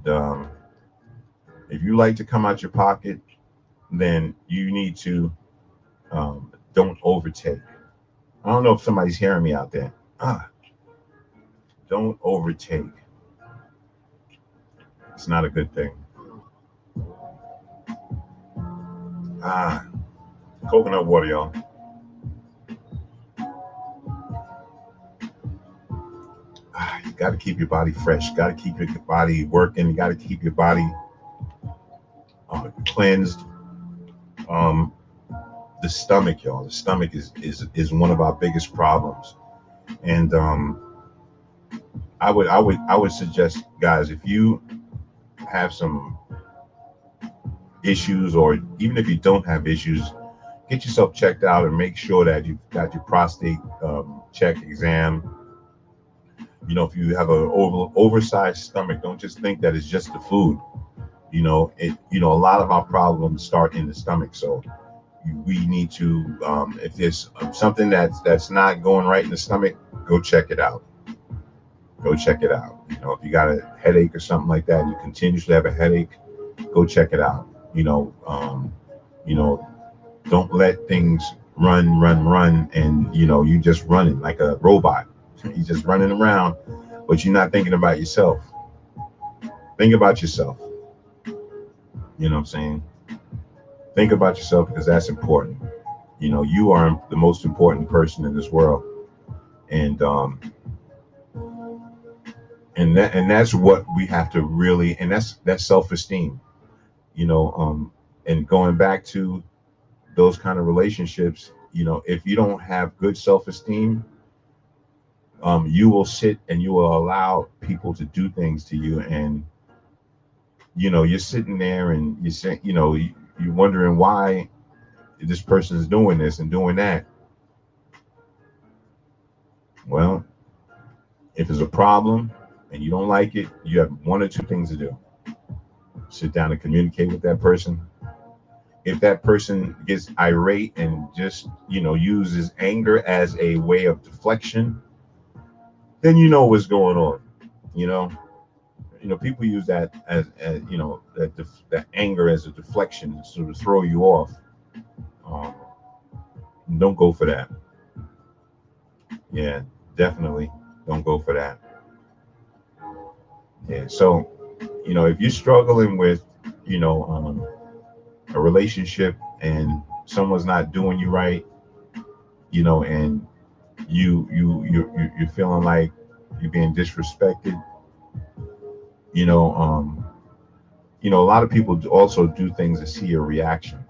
if you like to come out your pocket, then you need to don't overtake. I don't know if somebody's hearing me out there. Don't overtake. It's not a good thing. Coconut water, y'all. You got to keep your body fresh. You got to keep your body working. You got to keep your body cleansed. The stomach, y'all. The stomach is one of our biggest problems, and I would suggest, guys, if you have some issues, or even if you don't have issues, get yourself checked out and make sure that you've got your prostate check exam. You know, if you have an oversized stomach, don't just think that it's just the food. A lot of our problems start in the stomach. So we need to, if there's something that's not going right in the stomach, go check it out. Go check it out. If you got a headache or something like that, and you continuously have a headache, go check it out. Don't let things run, and you just running like a robot. You're just running around, but you're not thinking about yourself. Think about yourself. You know what I'm saying? Think about yourself, because that's important. You are the most important person in this world, and that's what we have to really, and that's self-esteem. And going back to those kind of relationships, if you don't have good self-esteem, you will sit and you will allow people to do things to you, and you're sitting there and you're saying, you're wondering why this person is doing this and doing that. Well, if there's a problem and you don't like it, you have one or two things to do. Sit down and communicate with that person. If that person gets irate and just, uses anger as a way of deflection, then you know what's going on. People use that as that anger as a deflection to sort of throw you off. Don't go for that. Yeah, definitely don't go for that. Yeah, so if you're struggling with a relationship and someone's not doing you right, and you're feeling like you're being disrespected, a lot of people also do things to see your reaction.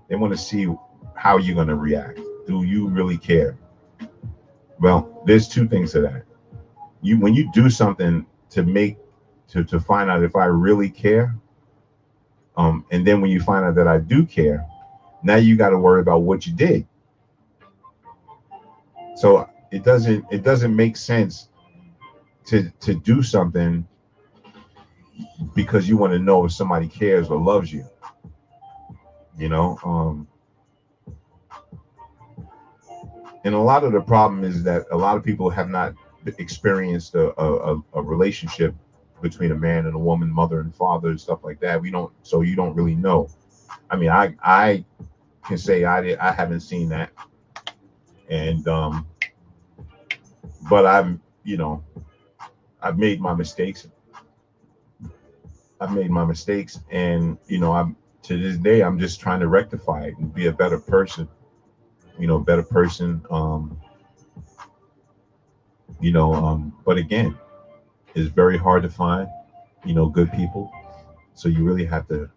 They want to see how you're going to react. Do you really care? Well, there's two things to that. When you do something to find out if I really care, and then when you find out that I do care, now you got to worry about what you did. So it doesn't make sense to do something because you want to know if somebody cares or loves you. And a lot of the problem is that a lot of people have not experienced a relationship between a man and a woman, mother and father, and stuff like that. So you don't really know. I mean, I can say I haven't seen that, and but I've made my mistakes. And I'm to this day I'm just trying to rectify it and be a better person. But again, it's very hard to find good people. So you really have to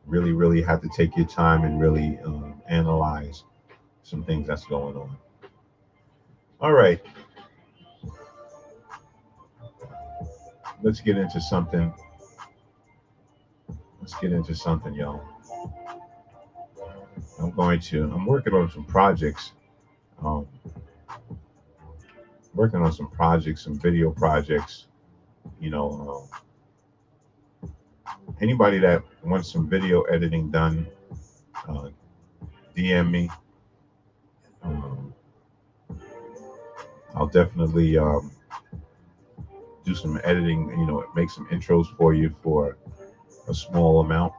really, really have to take your time and really analyze some things that's going on. All right, let's get into something. Let's get into something, y'all. I'm working on some projects. Um, Working on some projects, some video projects. You know, anybody that wants some video editing done, uh, DM me. Um, I'll definitely do some editing. You know, make some intros for you for a small amount.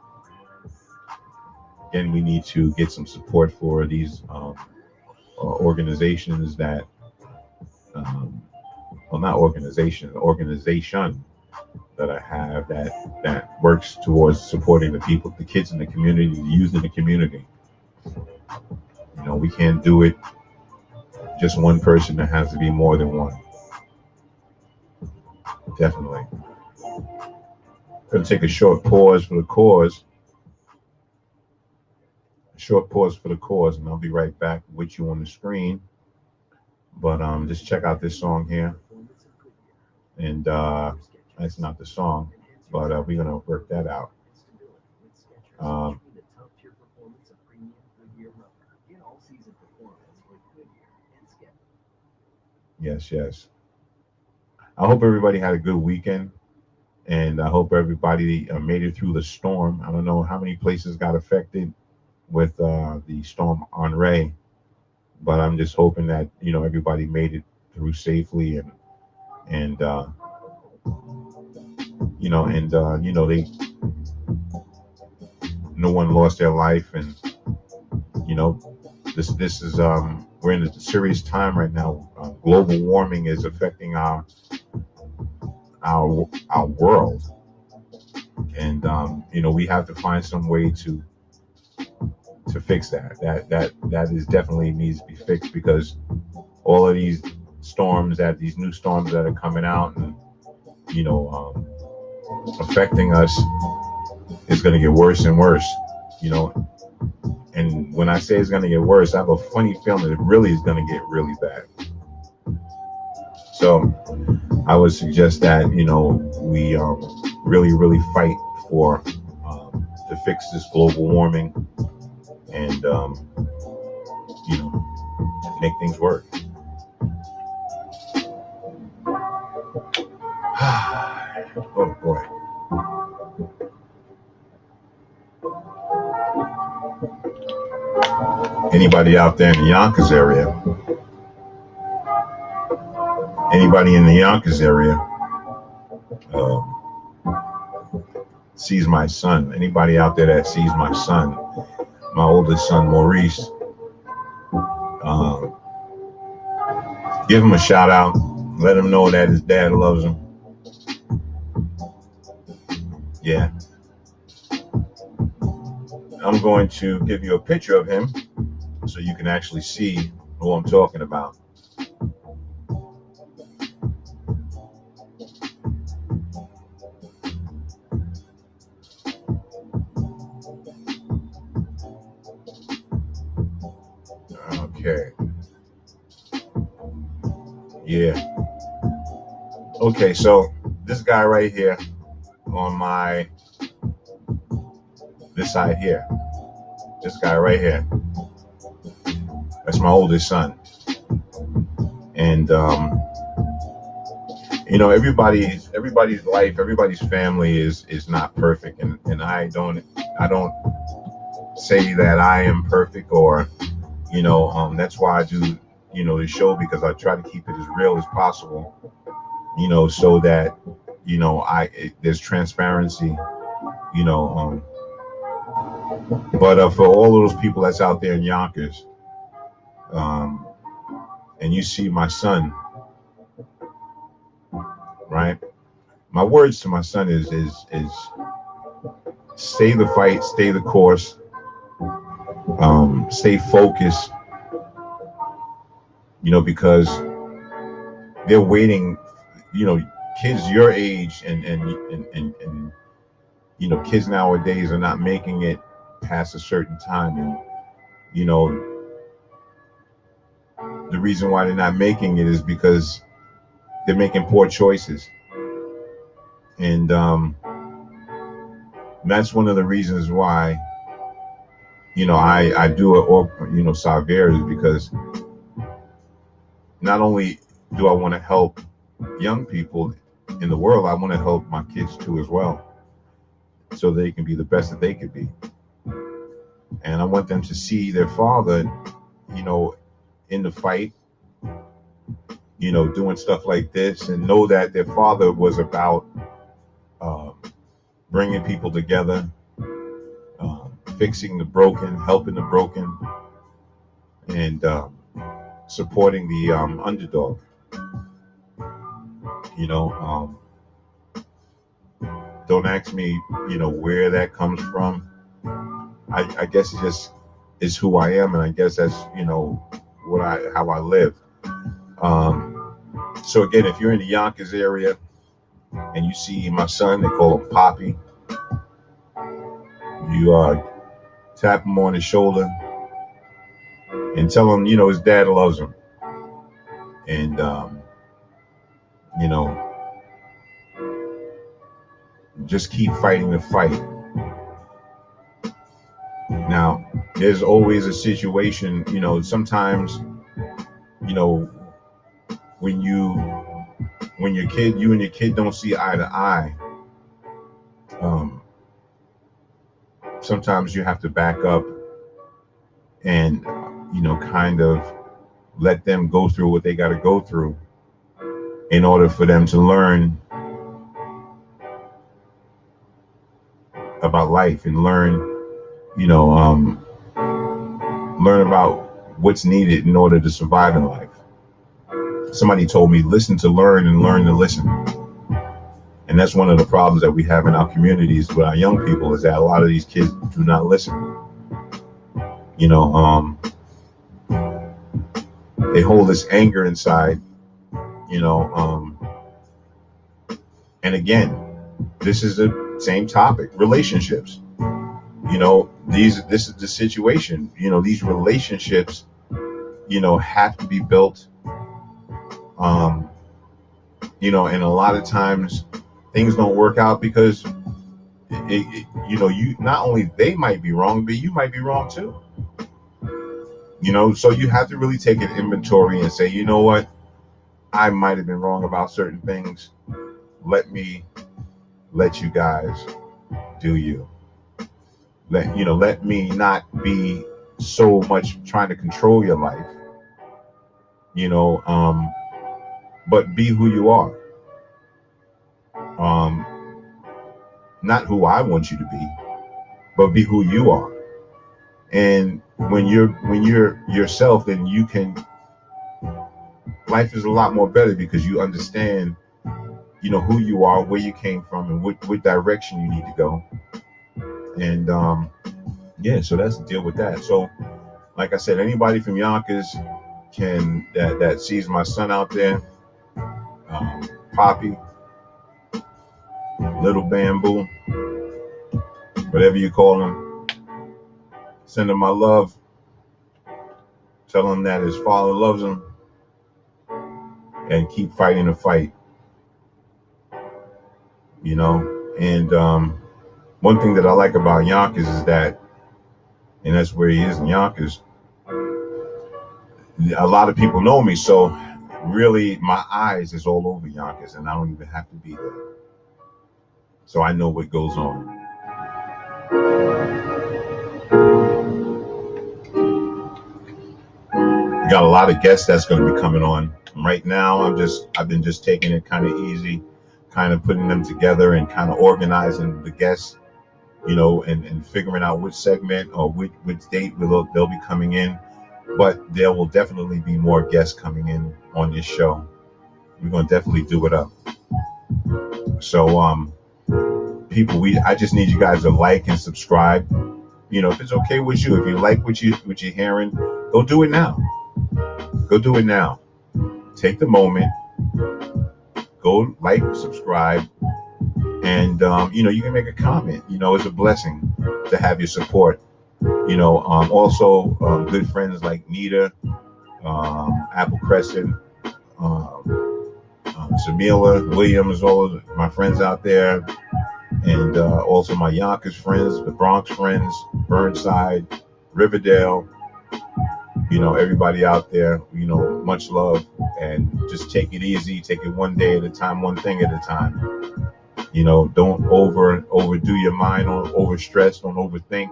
Again, we need to get some support for these organizations that, well, not organization that I have that works towards supporting the people, the kids in the community, the youth in the community. You know, we can't do it just one person. There has to be more than one. Definitely. Going to take a short pause for the cause. And I'll be right back with you on the screen. But just check out this song here. And that's not the song, but we're gonna work that out. Yes. I hope everybody had a good weekend, and I hope everybody made it through the storm. I don't know how many places got affected with the storm Henri, but I'm just hoping that everybody made it through safely, and they no one lost their life, and this is we're in a serious time right now. Global warming is affecting our world, and we have to find some way to fix that. That is definitely needs to be fixed, because all of these new storms that are coming out and affecting us is going to get worse and worse. And when I say it's going to get worse, I have a funny feeling that it really is going to get really bad. So I would suggest that we really, really fight for to fix this global warming, and make things work. Oh boy. Anybody out there in the Yonkers area? Sees my son? Anybody out there that sees my son, my oldest son, Maurice? Give him a shout out. Let him know that his dad loves him. Yeah. I'm going to give you a picture of him so you can actually see who I'm talking about. Okay. Yeah. Okay, so this guy right here on this side here. This guy right here. That's my oldest son. And everybody's life, everybody's family is not perfect, and I don't say that I am perfect, or that's why I do the show, because I try to keep it as real as possible, so that there's transparency, but for all of those people that's out there in Yonkers, and you see my son, right? My words to my son is stay the fight, stay the course, stay focused, because they're waiting, kids your age and kids nowadays are not making it past a certain time, and you know, the reason why they're not making it is because they're making poor choices, and that's one of the reasons why I do it, or Savere, is because not only do I want to help young people in the world, I want to help my kids too as well, so they can be the best that they could be. And I want them to see their father, in the fight, doing stuff like this, and know that their father was about bringing people together, fixing the broken, helping the broken, and supporting the underdog. Don't ask me, where that comes from. I guess it just is who I am, and I guess that's how I live. So again, if you're in the Yonkers area and you see my son, they call him Poppy, you tap him on the shoulder and tell him, his dad loves him, and just keep fighting the fight. Now, there's always a situation, sometimes, when you and your kid don't see eye to eye, sometimes you have to back up and, kind of let them go through what they got to go through in order for them to learn about life and learn about what's needed in order to survive in life. Somebody told me, listen to learn and learn to listen. And that's one of the problems that we have in our communities with our young people, is that a lot of these kids do not listen. They hold this anger inside, and again, this is the same topic, relationships. This is the situation. These relationships, have to be built. And a lot of times things don't work out because you not only they might be wrong, but you might be wrong too. So you have to really take an inventory and say, you know what, I might have been wrong about certain things. Let me let you guys do you. Let me not be so much trying to control your life, but be who you are. Not who I want you to be, but be who you are. And when you're yourself, then life is a lot more better, because you understand, who you are, where you came from, and what direction you need to go. And so that's the deal with that. So like I said, anybody from Yonkers that sees my son out there, Poppy, Little Bamboo, whatever you call him, send him my love. Tell him that his father loves him, and keep fighting the fight. And one thing that I like about Yonkers is that, and that's where he is in Yonkers, a lot of people know me, so really my eyes is all over Yonkers, and I don't even have to be there. So I know what goes on. We got a lot of guests that's going to be coming on. Right now, I've been just taking it kind of easy, kind of putting them together and kind of organizing the guests, and figuring out which segment or which date they'll be coming in. But there will definitely be more guests coming in on this show. We're going to definitely do it up. So, people, I just need you guys to like and subscribe. If it's okay with you, if you like what you're hearing, go do it now. Go do it now. Take the moment. Go like, subscribe, And you can make a comment. It's a blessing to have your support. Also good friends like Nita, Apple Crescent, Samila Williams, all of my friends out there, and also my Yonkers friends, the Bronx friends, Burnside, Riverdale, everybody out there, much love, and just take it easy, take it one day at a time, one thing at a time. Don't overdo your mind, don't overstress, don't overthink,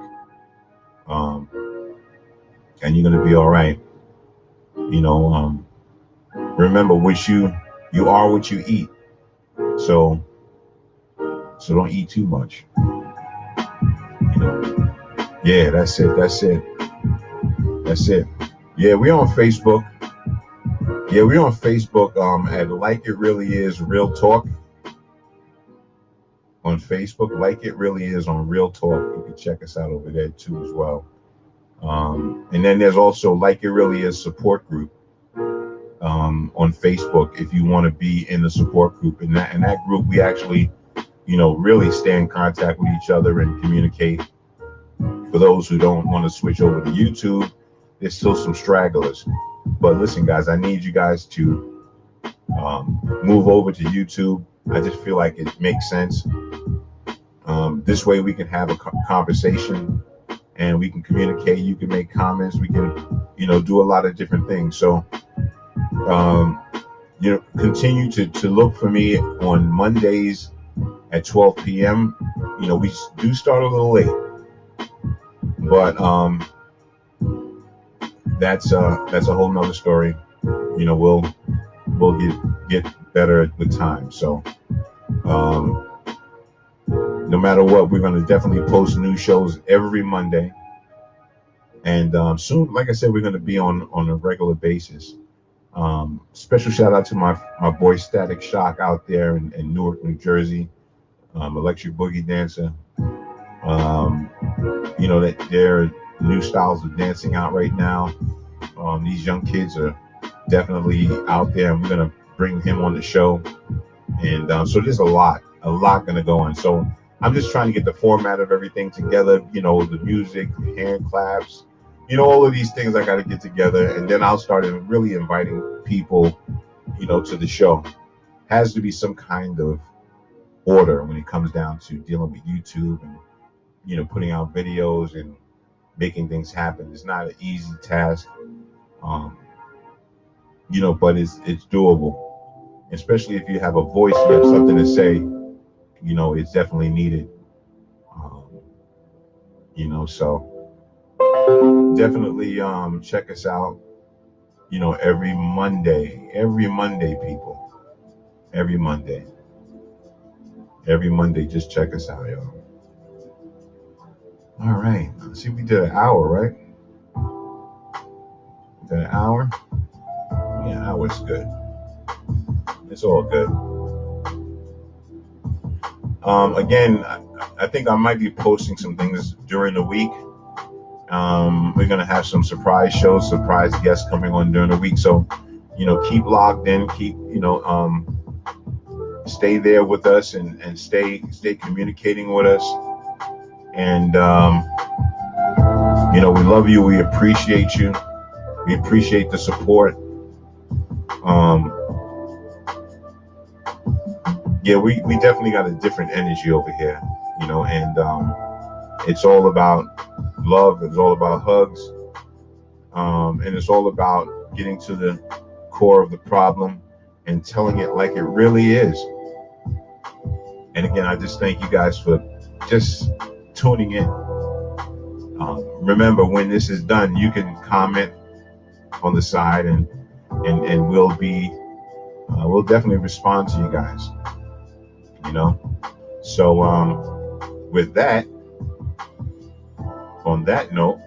and you're gonna be all right. Remember, you are what you eat, so don't eat too much. Yeah, that's it. Yeah, we're on Facebook. At Like It Really Is Real Talk. On Facebook, Like It Really Is on Real Talk. You can check us out over there too as well. And then there's also Like It Really Is Support Group on Facebook if you want to be in the support group. In that group, we actually, really stay in contact with each other and communicate. For those who don't want to switch over to YouTube, there's still some stragglers. But listen, guys, I need you guys to move over to YouTube. I just feel like it makes sense. This way we can have a conversation and we can communicate. You can make comments. We can, do a lot of different things. So, continue to look for me on Mondays at 12 p.m. We do start a little late, but that's a whole nother story. We'll get better with time. So, no matter what, we're going to definitely post new shows every Monday. And soon, like I said, we're going to be on a regular basis. Special shout out to my boy Static Shock out there in Newark, New Jersey, electric boogie dancer. That there are new styles of dancing out right now. These young kids are definitely out there, and we're going to bring him on the show. And so there's a lot going to go on. So I'm just trying to get the format of everything together, the music, the hand claps, all of these things I got to get together. And then I'll start really inviting people, to the show. Has to be some kind of order when it comes down to dealing with YouTube and, putting out videos and making things happen. It's not an easy task, but it's doable, especially if you have a voice, you have something to say. It's definitely needed. So definitely check us out. Every Monday, people. Every Monday, just check us out, y'all. All right. Let's see, we did an hour, right? Did an hour? Yeah, an hour's good. It's all good. Again, I think I might be posting some things during the week. We're going to have some surprise shows, surprise guests coming on during the week. So, keep logged in, keep, stay there with us and stay communicating with us. And, we love you. We appreciate you. We appreciate the support. Yeah, we definitely got a different energy over here, and it's all about love. It's all about hugs. And it's all about getting to the core of the problem and telling it like it really is. And again, I just thank you guys for just tuning in. Remember, when this is done, you can comment on the side and we'll definitely respond to you guys. So with that, on that note,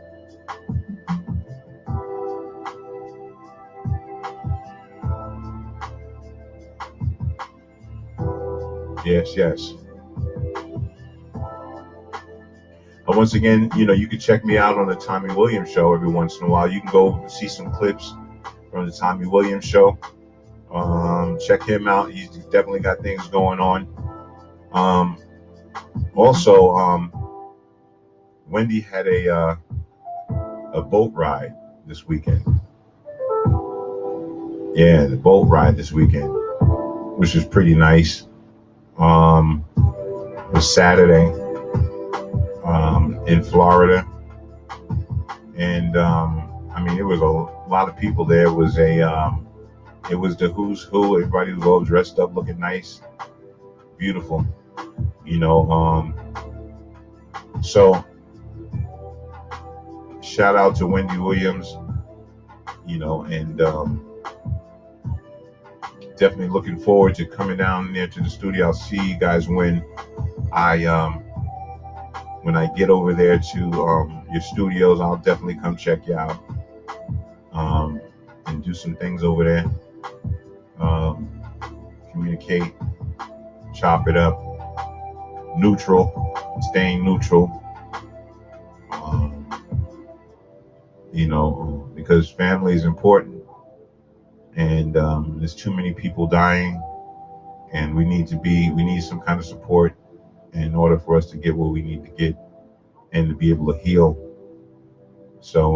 yes. Once again, you can check me out on the Tommy Williams show every once in a while. You can go see some clips from the Tommy Williams show. Check him out. He's definitely got things going on. Also, Wendy had a boat ride this weekend. Yeah, the boat ride this weekend, which was pretty nice. It was Saturday in Florida, and I mean, it was a lot of people there. It was it was the who's who. Everybody was all dressed up, looking nice, beautiful. You know, so shout out to Wendy Williams. You know, and definitely looking forward to coming down there to the studio. I'll see you guys when I get over there to your studios. I'll definitely come check you out and do some things over there. Communicate, chop it up, staying neutral. You know, because family is important, and there's too many people dying, and we need some kind of support in order for us to get what we need to get and to be able to heal. So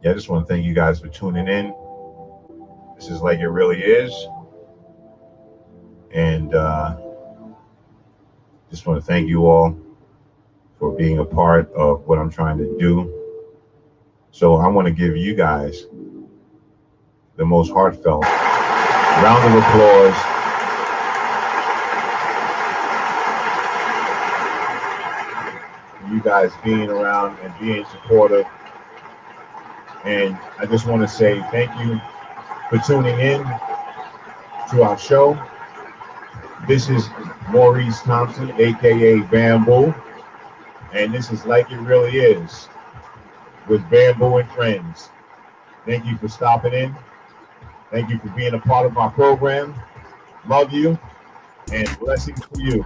yeah, I just want to thank you guys for tuning in. This is Like It Really Is, and just want to thank you all for being a part of what I'm trying to do. So I want to give you guys the most heartfelt round of applause for you guys being around and being supportive. And I just want to say thank you for tuning in to our show. This is Maurice Thompson, aka Bamboo, and this is Like It Really Is with Bamboo and Friends. Thank you for stopping in. Thank you for being a part of my program. Love you, and blessings to you.